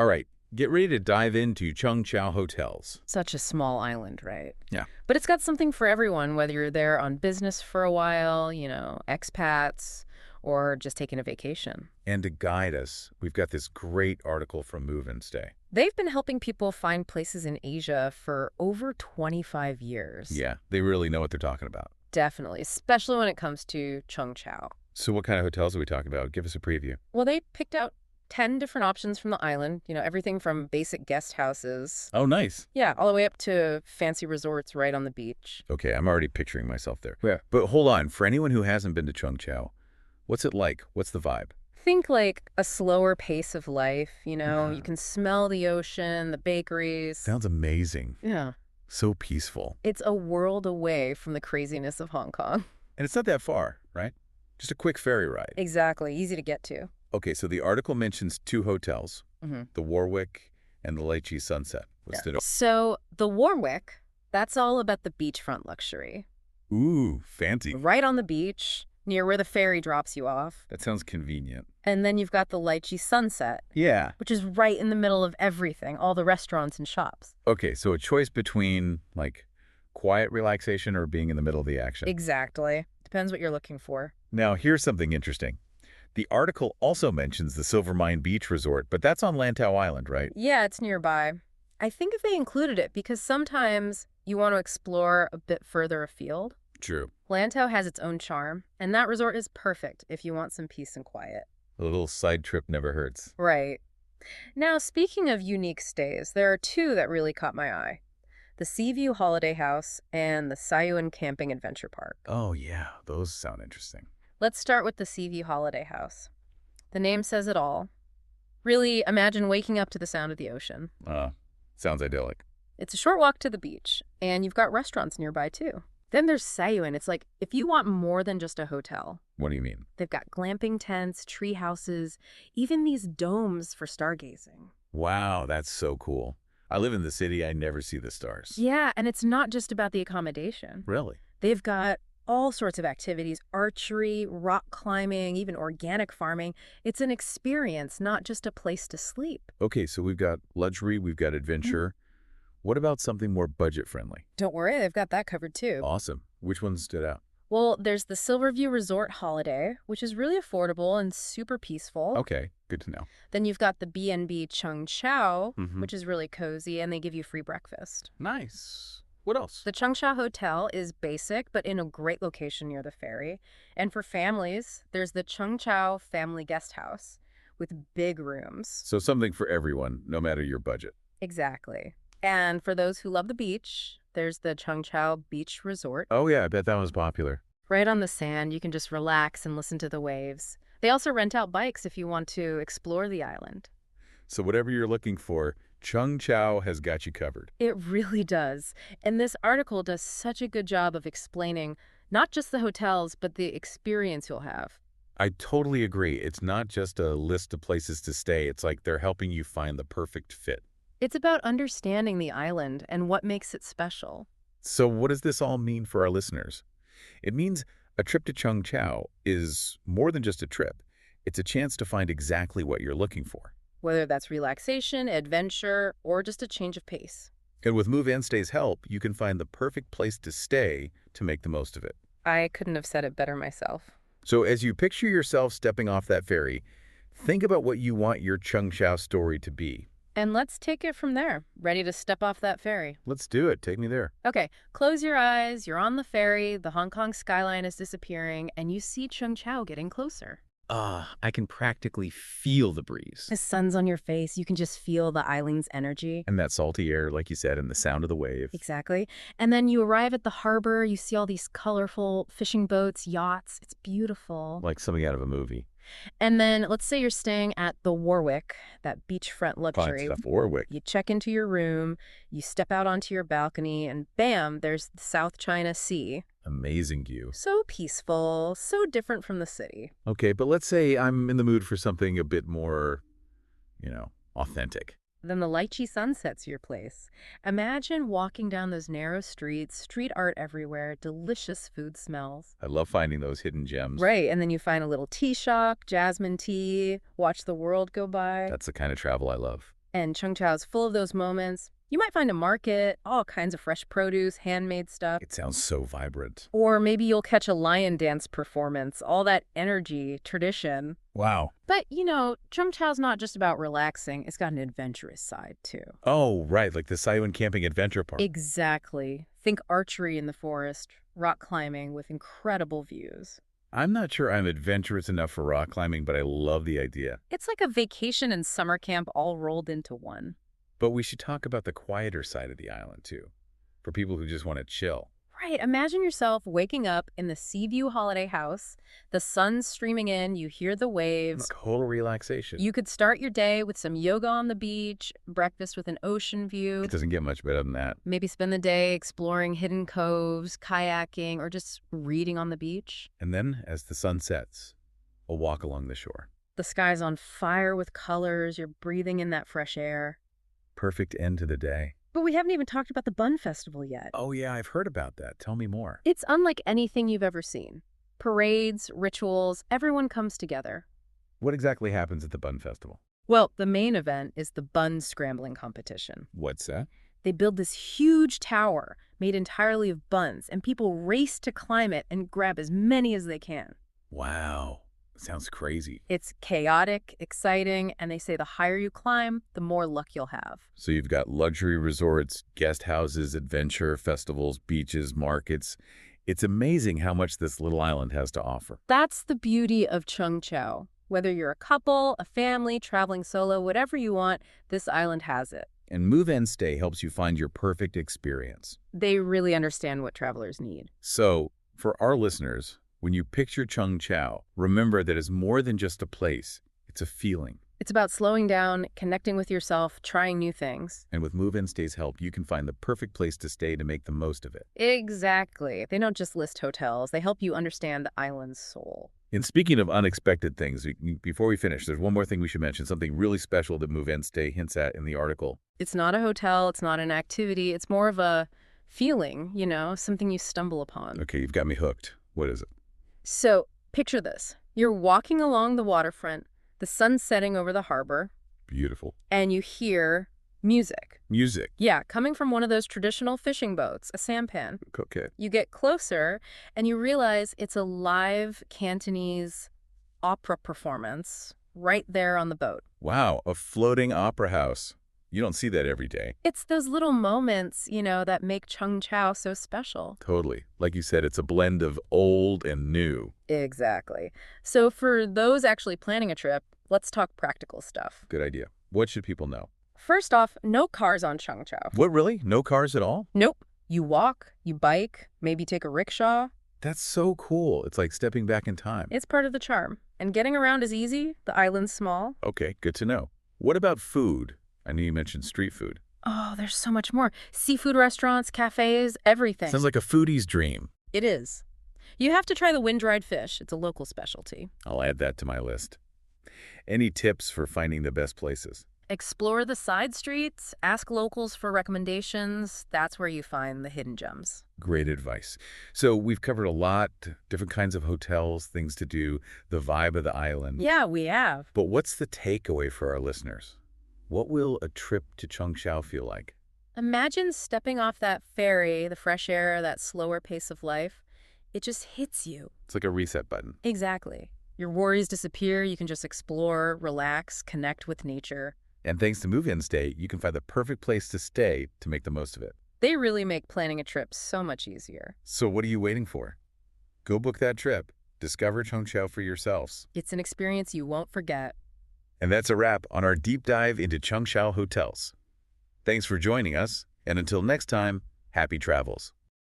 All right, get ready to dive into Cheung Chau Hotels. Such a small island, right? Yeah. But it's got something for everyone, whether you're there on business for a while, expats, or just taking a vacation. And to guide us, we've got this great article from Move and Stay. They've been helping people find places in Asia for over 25 years. Yeah, they really know what they're talking about. Definitely, especially when it comes to Cheung Chau. So what kind of hotels are we talking about? Give us a preview. Well, they picked out 10 different options from the island, everything from basic guest houses. Oh, nice. Yeah, all the way up to fancy resorts right on the beach. Okay, I'm already picturing myself there. Yeah. But hold on, for anyone who hasn't been to Cheung Chau, what's it like? What's the vibe? Think like a slower pace of life, you can smell the ocean, the bakeries. Sounds amazing. Yeah. So peaceful. It's a world away from the craziness of Hong Kong. And it's not that far, right? Just a quick ferry ride. Exactly, easy to get to. Okay, so the article mentions two hotels, the Warwick and the Lychee Sunset. So the Warwick, that's all about the beachfront luxury. Ooh, fancy. Right on the beach, near where the ferry drops you off. That sounds convenient. And then you've got the Lychee Sunset. Yeah. Which is right in the middle of everything, all the restaurants and shops. Okay, so a choice between, like, quiet relaxation or being in the middle of the action. Exactly. Depends what you're looking for. Now, here's something interesting. The article also mentions the Silvermine Beach Resort, but that's on Lantau Island, right? Yeah, it's nearby. I think if they included it, because sometimes you want to explore a bit further afield. True. Lantau has its own charm, and that resort is perfect if you want some peace and quiet. A little side trip never hurts. Right. Now, speaking of unique stays, there are two that really caught my eye. The Seaview Holiday House and the Sayuan Camping Adventure Park. Oh, yeah. Those sound interesting. Let's start with the Seaview Holiday House. The name says it all. Really, imagine waking up to the sound of the ocean. Sounds idyllic. It's a short walk to the beach, and you've got restaurants nearby, too. Then there's Sayuan. It's like, if you want more than just a hotel. What do you mean? They've got glamping tents, tree houses, even these domes for stargazing. Wow, that's so cool. I live in the city. I never see the stars. Yeah, and it's not just about the accommodation. Really? They've got all sorts of activities, archery, rock climbing, even organic farming. It's an experience, not just a place to sleep. Okay, so we've got luxury, we've got adventure. What about something more budget-friendly? Don't worry, they've got that covered too. Awesome. Which one stood out? Well, there's the Silverview Resort Holiday, which is really affordable and super peaceful. Okay, good to know. Then you've got the B&B Cheung Chau, which is really cozy, and they give you free breakfast. Nice. What else? The Cheung Chau Hotel is basic, but in a great location near the ferry. And for families, there's the Cheung Chau Family Guest House with big rooms. So something for everyone, no matter your budget. Exactly. And for those who love the beach, there's the Cheung Chau Beach Resort. Oh, yeah, I bet that was popular. Right on the sand, you can just relax and listen to the waves. They also rent out bikes if you want to explore the island. So whatever you're looking for, Cheung Chau has got you covered. It really does. And this article does such a good job of explaining not just the hotels, but the experience you'll have. I totally agree. It's not just a list of places to stay. It's like they're helping you find the perfect fit. It's about understanding the island and what makes it special. So what does this all mean for our listeners? It means a trip to Cheung Chau is more than just a trip. It's a chance to find exactly what you're looking for. Whether that's relaxation, adventure, or just a change of pace. And with Move and Stay's help, you can find the perfect place to stay to make the most of it. I couldn't have said it better myself. So as you picture yourself stepping off that ferry, think about what you want your Cheung Chau story to be. And let's take it from there. Ready to step off that ferry? Let's do it. Take me there. Okay, close your eyes. You're on the ferry. The Hong Kong skyline is disappearing, and you see Cheung Chau getting closer. I can practically feel the breeze. The sun's on your face. You can just feel the island's energy. And that salty air, like you said, and the sound of the wave. Exactly. And then you arrive at the harbor. You see all these colorful fishing boats, yachts. It's beautiful. Like something out of a movie. And then let's say you're staying at the Warwick, that beachfront luxury. Fine stuff, Warwick. You check into your room, you step out onto your balcony, and bam, there's the South China Sea. Amazing view. So peaceful, so different from the city. Okay, but let's say I'm in the mood for something a bit more, authentic. Then the Lychee Sunset's your place. Imagine walking down those narrow streets, street art everywhere, delicious food smells. I love finding those hidden gems. Right, and then you find a little tea shop, jasmine tea, watch the world go by. That's the kind of travel I love. And Cheung Chau is full of those moments. You might find a market, all kinds of fresh produce, handmade stuff. It sounds so vibrant. Or maybe you'll catch a lion dance performance, all that energy, tradition. Wow. But, Cheung Chau's not just about relaxing. It's got an adventurous side, too. Oh, right, like the Saiwan Camping Adventure Park. Exactly. Think archery in the forest, rock climbing with incredible views. I'm not sure I'm adventurous enough for rock climbing, but I love the idea. It's like a vacation and summer camp all rolled into one. But we should talk about the quieter side of the island, too, for people who just want to chill. Right. Imagine yourself waking up in the Seaview holiday house, the sun's streaming in, you hear the waves. Total relaxation. You could start your day with some yoga on the beach, breakfast with an ocean view. It doesn't get much better than that. Maybe spend the day exploring hidden coves, kayaking, or just reading on the beach. And then, as the sun sets, a walk along the shore. The sky's on fire with colors, you're breathing in that fresh air. Perfect end to the day. But we haven't even talked about the Bun Festival yet. Oh yeah, I've heard about that. Tell me more. It's unlike anything you've ever seen. Parades, rituals, everyone comes together. What exactly happens at the Bun Festival? Well, the main event is the bun scrambling competition. What's that? They build this huge tower made entirely of buns, and people race to climb it and grab as many as they can. Wow. Sounds crazy. It's chaotic, exciting, and they say the higher you climb, the more luck you'll have. So you've got luxury resorts, guest houses, adventure, festivals, beaches, markets. It's amazing how much this little island has to offer. That's the beauty of Cheung Chau. Whether you're a couple, a family, traveling solo, whatever you want, this island has it. And Move and Stay helps you find your perfect experience. They really understand what travelers need. So, for our listeners, when you picture Cheung Chau, remember that it's more than just a place. It's a feeling. It's about slowing down, connecting with yourself, trying new things. And with Move and Stay's help, you can find the perfect place to stay to make the most of it. Exactly. They don't just list hotels. They help you understand the island's soul. And speaking of unexpected things, before we finish, there's one more thing we should mention, something really special that Move and Stay hints at in the article. It's not a hotel. It's not an activity. It's more of a feeling, something you stumble upon. Okay, you've got me hooked. What is it? So, picture this. You're walking along the waterfront, the sun's setting over the harbor. Beautiful. And you hear music. Music. Yeah, coming from one of those traditional fishing boats, a sampan. Okay. You get closer, and you realize it's a live Cantonese opera performance right there on the boat. Wow, a floating opera house. You don't see that every day. It's those little moments, that make Cheung Chau so special. Totally. Like you said, it's a blend of old and new. Exactly. So for those actually planning a trip, let's talk practical stuff. Good idea. What should people know? First off, no cars on Cheung Chau. What, really? No cars at all? Nope. You walk, you bike, maybe take a rickshaw. That's so cool. It's like stepping back in time. It's part of the charm. And getting around is easy. The island's small. Okay, good to know. What about food? I know you mentioned street food. Oh, there's so much more. Seafood restaurants, cafes, everything. Sounds like a foodie's dream. It is. You have to try the wind-dried fish. It's a local specialty. I'll add that to my list. Any tips for finding the best places? Explore the side streets, ask locals for recommendations. That's where you find the hidden gems. Great advice. So we've covered a lot, different kinds of hotels, things to do, the vibe of the island. Yeah, we have. But what's the takeaway for our listeners? What will a trip to Cheung Chau feel like? Imagine stepping off that ferry, the fresh air, that slower pace of life. It just hits you. It's like a reset button. Exactly. Your worries disappear. You can just explore, relax, connect with nature. And thanks to Move and Stay, you can find the perfect place to stay to make the most of it. They really make planning a trip so much easier. So what are you waiting for? Go book that trip. Discover Cheung Chau for yourselves. It's an experience you won't forget. And that's a wrap on our deep dive into Cheung Chau Hotels. Thanks for joining us, and until next time, happy travels.